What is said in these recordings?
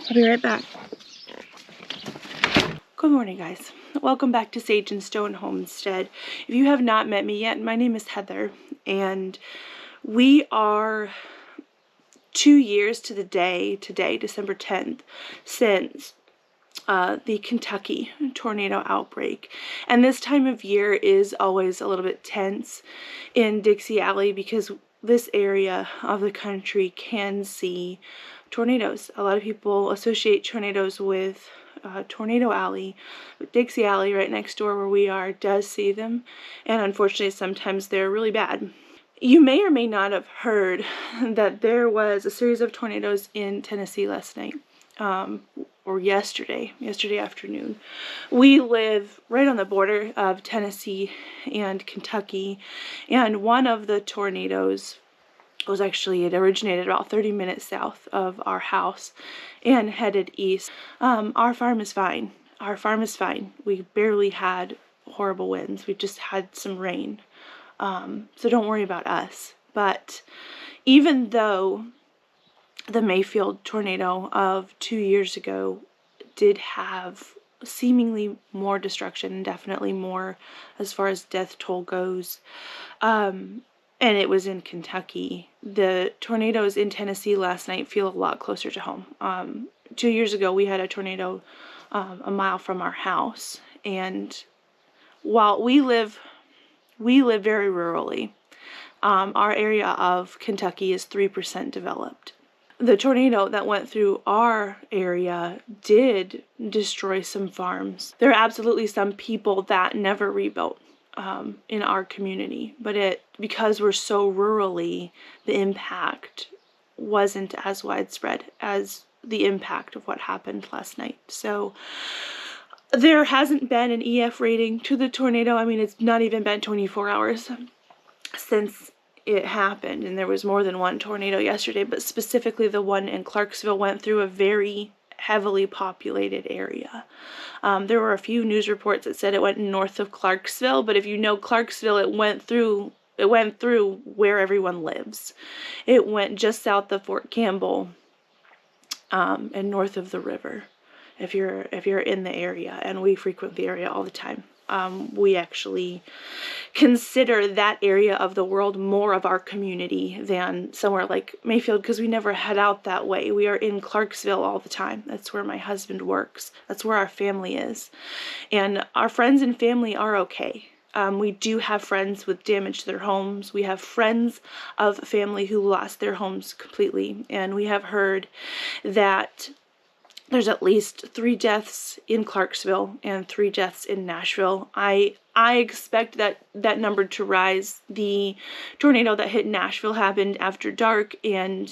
I'll be right back. Good morning, guys. Welcome back to Sage and Stone Homestead. If you have not met me yet, my name is Heather, and we are 2 years to the day today, December 10th, since the Kentucky tornado outbreak. And this time of year is always a little bit tense in Dixie Alley because this area of the country can see tornadoes. A lot of people associate tornadoes with Tornado Alley, but Dixie Alley right next door where we are does see them, and unfortunately sometimes they're really bad. You may or may not have heard that there was a series of tornadoes in Tennessee last night, or yesterday afternoon. We live right on the border of Tennessee and Kentucky, and one of the tornadoes was it originated about 30 minutes south of our house and headed east. Our farm is fine. We barely had horrible winds. We just had some rain. So don't worry about us. But even though the Mayfield tornado of 2 years ago did have seemingly more destruction and definitely more as far as death toll goes, and it was in Kentucky, the tornadoes in Tennessee last night feel a lot closer to home. 2 years ago, we had a tornado a mile from our house, and while we live very rurally, our area of Kentucky is 3% developed. The tornado that went through our area did destroy some farms. There are absolutely some people that never rebuilt in our community, but because we're so rurally, the impact wasn't as widespread as the impact of what happened last night. So there hasn't been an EF rating to the tornado. I mean, it's not even been 24 hours since it happened, and there was more than one tornado yesterday, but specifically the one in Clarksville went through a very heavily populated area. There were a few news reports that said it went north of Clarksville, but if you know Clarksville, it went through where everyone lives. It went just south of Fort Campbell, and north of the river. If you're in the area, and we frequent the area all the time. We actually consider that area of the world more of our community than somewhere like Mayfield, because we never head out that way. We are in Clarksville all the time. That's where my husband works. That's where our family is. And our friends and family are okay. We do have friends with damage to their homes. We have friends of family who lost their homes completely. And we have heard that there's at least 3 deaths in Clarksville and 3 deaths in Nashville. I expect that number to rise. The tornado that hit Nashville happened after dark, and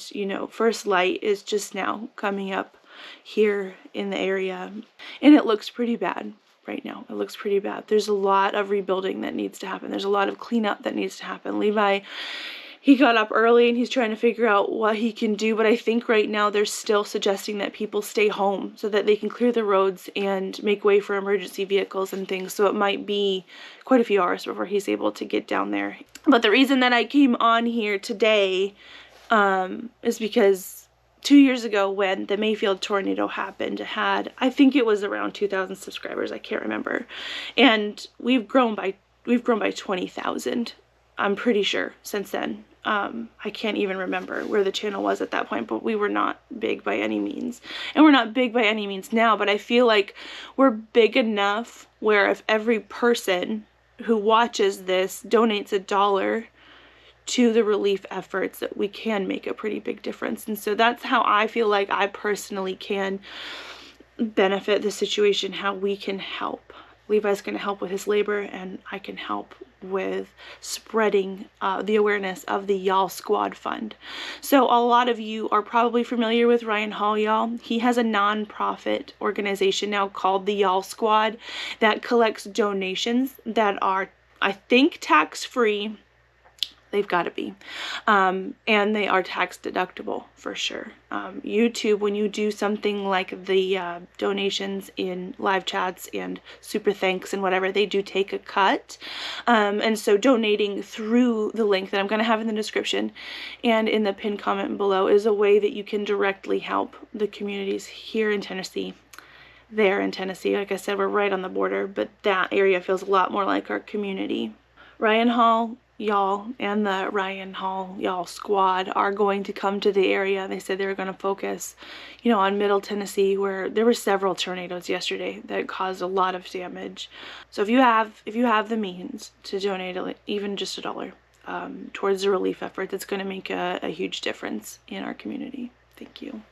first light is just now coming up here in the area, and it looks pretty bad right now. It looks pretty bad. There's a lot of rebuilding that needs to happen. There's a lot of cleanup that needs to happen. Levi, he got up early and he's trying to figure out what he can do, but I think right now they're still suggesting that people stay home so that they can clear the roads and make way for emergency vehicles and things. So it might be quite a few hours before he's able to get down there. But the reason that I came on here today is because 2 years ago when the Mayfield tornado happened, I think it was around 2,000 subscribers. I can't remember. And we've grown by 20,000. I'm pretty sure since then. I can't even remember where the channel was at that point, but we were not big by any means. And we're not big by any means now, but I feel like we're big enough where if every person who watches this donates $1 to the relief efforts, that we can make a pretty big difference. And so that's how I feel like I personally can benefit the situation, how we can help. Levi's going to help with his labor, and I can help with spreading the awareness of the Y'all Squad Fund. So a lot of you are probably familiar with Ryan Hall, y'all. He has a non-profit organization now called the Y'all Squad that collects donations that are, I think, tax-free. They've got to be. And they are tax deductible for sure. YouTube, when you do something like the donations in live chats and super thanks and whatever, they do take a cut. And so donating through the link that I'm going to have in the description and in the pinned comment below is a way that you can directly help the communities here in Tennessee. There in Tennessee, like I said, we're right on the border, but that area feels a lot more like our community. Ryan Hall, y'all, and the Ryan Hall, y'all squad are going to come to the area. They said they were going to focus, you know, on Middle Tennessee, where there were several tornadoes yesterday that caused a lot of damage. So if you have the means to donate even just $1 towards the relief effort, that's going to make a huge difference in our community. Thank you.